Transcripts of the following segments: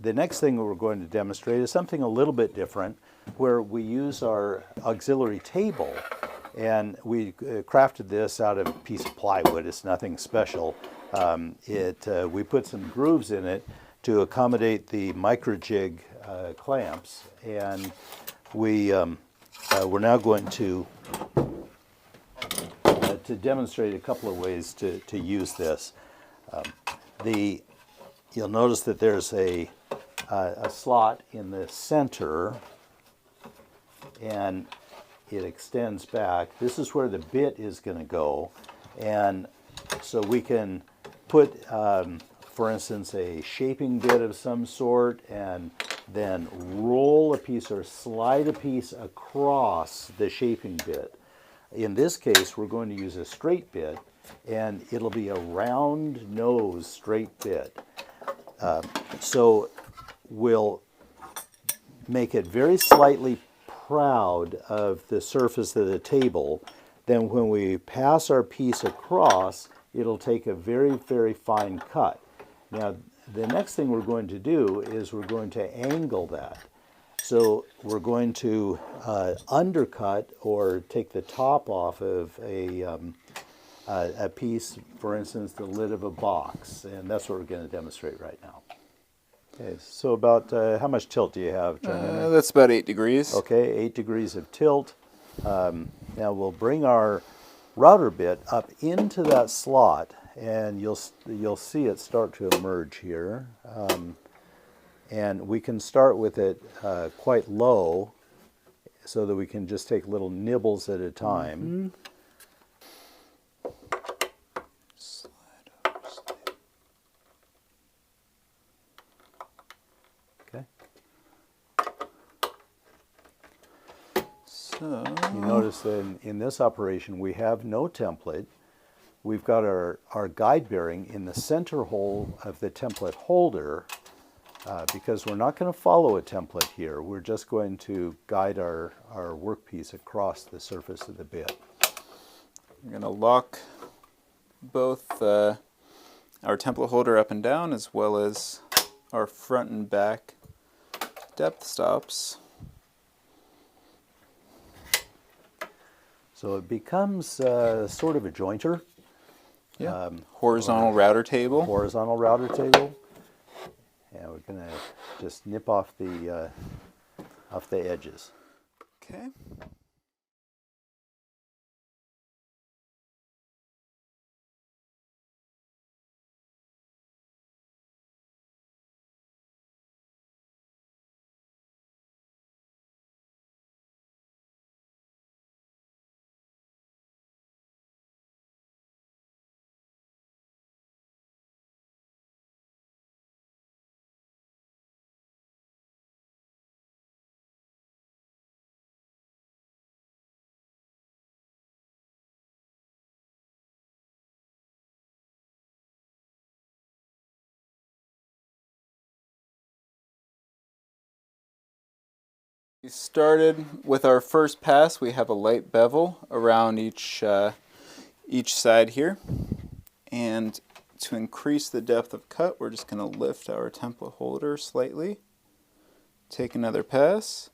the next thing we're going to demonstrate is something a little bit different, where we use our auxiliary table, and we crafted this out of a piece of plywood. It's nothing special. We put some grooves in it to accommodate the micro jig clamps, and we're now going to demonstrate a couple of ways to use this. You'll notice that there's a slot in the center, and it extends back. This is where the bit is going to go, and so we can put, for instance, a shaping bit of some sort, and then roll a piece or slide a piece across the shaping bit. In this case, we're going to use a straight bit, and it'll be a round nose straight bit. So we'll make it very slightly proud of the surface of the table. Then when we pass our piece across, it'll take a very, very fine cut. Now, the next thing we're going to do is we're going to angle that. So we're going to undercut or take the top off of a piece, for instance, the lid of a box, and that's what we're going to demonstrate right now. Okay, so about how much tilt do you have, John? That's about 8 degrees. Okay, 8 degrees of tilt. Now we'll bring our router bit up into that slot, and you'll see it start to emerge here. And we can start with it quite low, so that we can just take little nibbles at a time. Slide over, slide. Okay. So You notice that in this operation we have no template. We've got our guide bearing in the center hole of the template holder, because we're not going to follow a template here. We're just going to guide our workpiece across the surface of the bit. we're going to lock both our template holder up and down, as well as our front and back depth stops. So it becomes sort of a jointer. Yeah. Horizontal router table. Horizontal router table. And we're going to just nip off the edges. Okay. We started with our first pass. We have a light bevel around each side here, and to increase the depth of cut, we're just going to lift our template holder slightly. Take another pass.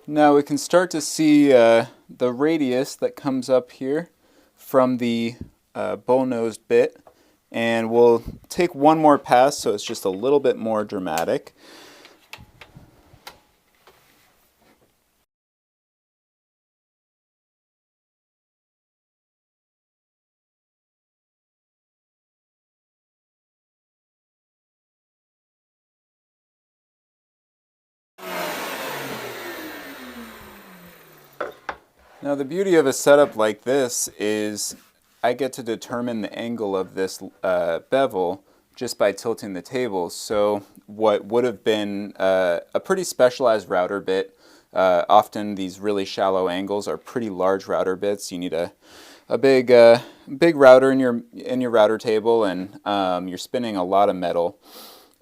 Now we can start to see the radius that comes up here from the bull-nosed bit, and we'll take one more pass so it's just a little bit more dramatic. Now the beauty of a setup like this is I get to determine the angle of this bevel just by tilting the table. So what would have been a pretty specialized router bit, often these really shallow angles are pretty large router bits. You need a big router in your router table, and you're spinning a lot of metal,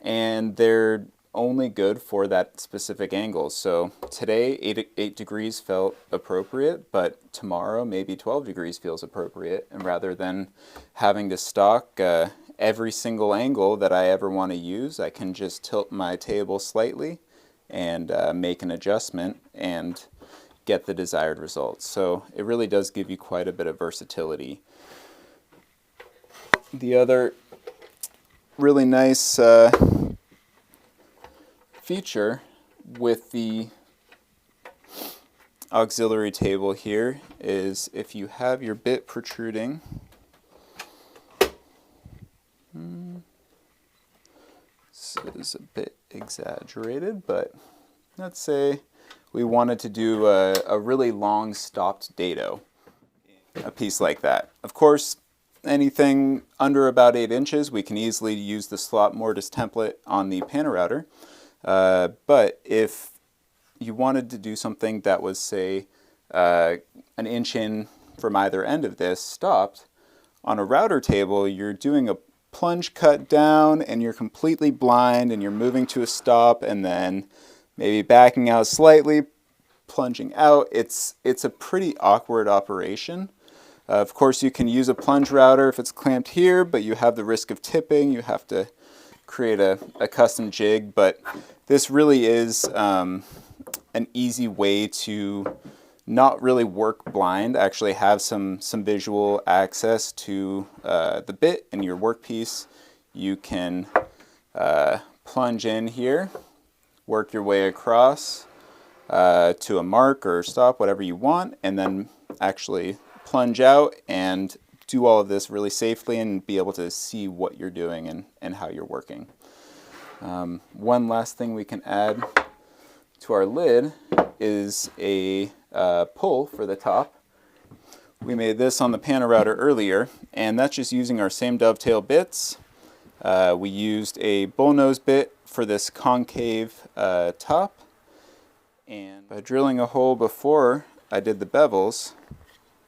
and they're only good for that specific angle. So today 8 degrees felt appropriate, but tomorrow maybe 12 degrees feels appropriate, and rather than having to stock every single angle that I ever want to use, I can just tilt my table slightly and make an adjustment and get the desired results. So it really does give you quite a bit of versatility. The other really nice feature with the auxiliary table here is if you have your bit protruding, this is a bit exaggerated, but let's say we wanted to do a really long stopped dado, a piece like that. Of course, anything under about 8 inches, we can easily use the slot Mortise template on the PantoRouter. But if you wanted to do something that was, say, an inch in from either end of this stopped, on a router table, you're doing a plunge cut down and you're completely blind and you're moving to a stop and then maybe backing out slightly, plunging out. It's a pretty awkward operation. Of course, you can use a plunge router if it's clamped here, but you have the risk of tipping. You have to create a custom jig, but this really is an easy way to not really work blind, actually have some visual access to the bit in your workpiece. You can plunge in here, work your way across to a mark or stop, whatever you want, and then actually plunge out and do all of this really safely and be able to see what you're doing and how you're working. One last thing we can add to our lid is a pull for the top. We made this on the PantoRouter earlier, and that's just using our same dovetail bits. We used a bullnose bit for this concave top, and by drilling a hole before I did the bevels,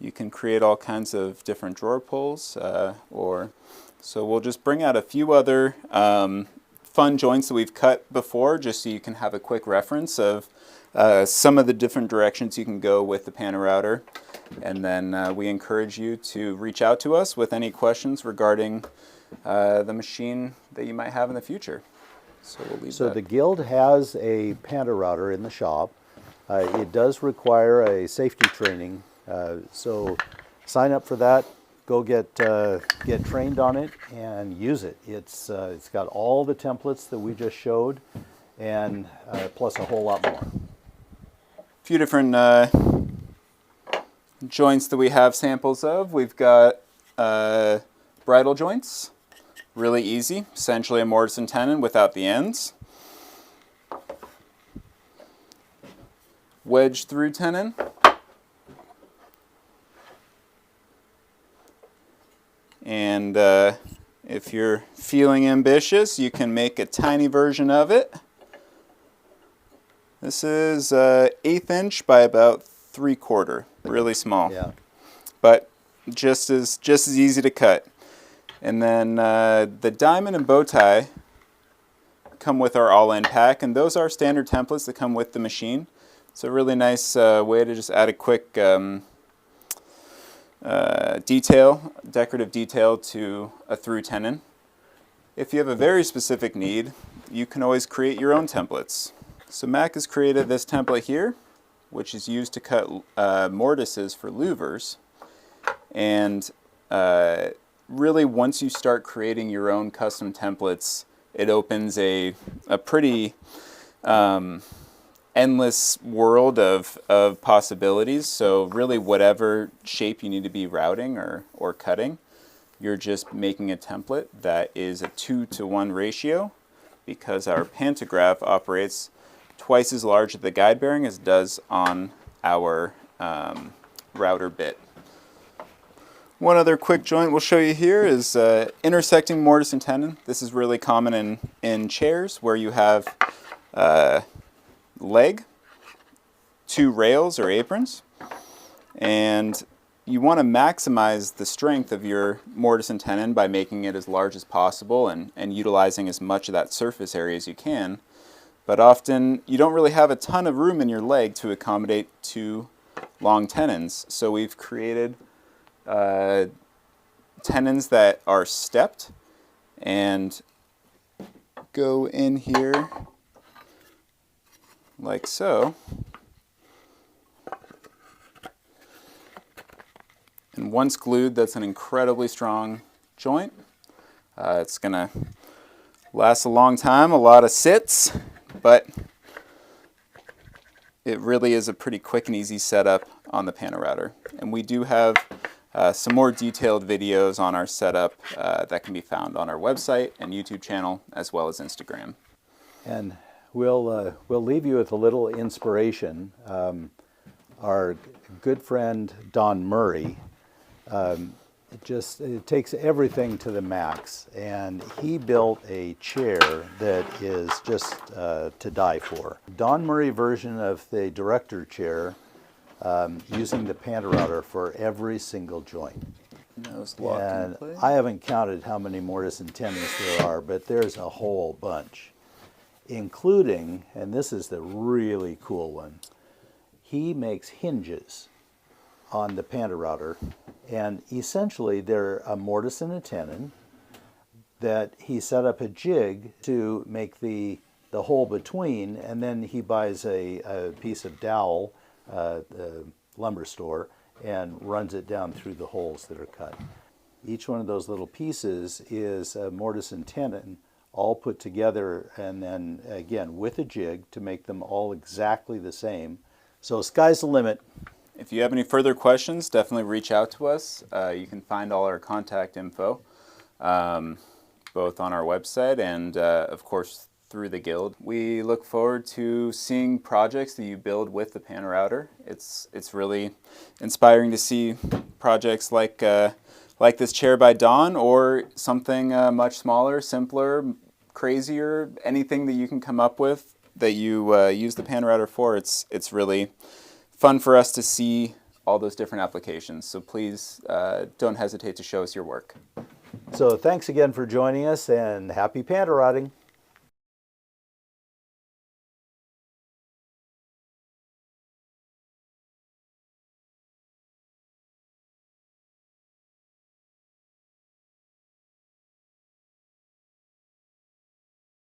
you can create all kinds of different drawer pulls, so we'll just bring out a few other fun joints that we've cut before, just so you can have a quick reference of some of the different directions you can go with the PantoRouter. And then we encourage you to reach out to us with any questions regarding the machine that you might have in the future. So we'll leave So that. the Guild has a PantoRouter in the shop. It does require a safety training, so sign up for that. Go get trained on it and use it. It's got all the templates that we just showed, and plus a whole lot more. A few different joints that we have samples of. We've got bridal joints, really easy, essentially a mortise and tenon without the ends. Wedge through tenon. And if you're feeling ambitious, you can make a tiny version of it. This is 1/8 inch by about 3/4, really small. Yeah. But just as easy to cut. And then the diamond and bow tie come with our all-in pack, and those are standard templates that come with the machine. It's a really nice way to just add a quick decorative detail to a through tenon. If you have a very specific need, you can always create your own templates. So Mac has created this template here, which is used to cut mortises for louvers. And really, once you start creating your own custom templates, it opens a pretty endless world of possibilities. So really, whatever shape you need to be routing or cutting, you're just making a template that is a 2-to-1 ratio, because our pantograph operates twice as large at the guide bearing as it does on our router bit. One other quick joint we'll show you here is intersecting mortise and tenon. This is really common in chairs where you have leg, two rails or aprons, and you want to maximize the strength of your mortise and tenon by making it as large as possible and utilizing as much of that surface area as you can. But often you don't really have a ton of room in your leg to accommodate two long tenons. So we've created tenons that are stepped and go in here like so. And once glued, that's an incredibly strong joint. It's going to last a long time, a lot of sits, but it really is a pretty quick and easy setup on the PantoRouter. And we do have some more detailed videos on our setup that can be found on our website and YouTube channel, as well as Instagram. And we'll leave you with a little inspiration. Our good friend Don Murray, it takes everything to the max, and he built a chair that is just to die for. Don Murray version of the director chair, using the PantoRouter for every single joint. Nose locked And in place. I haven't counted how many mortise and tenons there are, but there's a whole bunch, including, and this is the really cool one, he makes hinges on the PantoRouter, and essentially they're a mortise and a tenon that he set up a jig to make the hole between, and then he buys a piece of dowel, the lumber store, and runs it down through the holes that are cut. Each one of those little pieces is a mortise and tenon all put together, and then again with a jig to make them all exactly the same. So sky's the limit. If you have any further questions, definitely reach out to us. You can find all our contact info, both on our website and, of course, through the Guild. We look forward to seeing projects that you build with the PantoRouter. It's really inspiring to see projects like this chair by Don, or something much smaller, simpler, crazier, anything that you can come up with that you use the PantoRouter for. It's really fun for us to see all those different applications. So please don't hesitate to show us your work. So thanks again for joining us, and happy PantoRouting.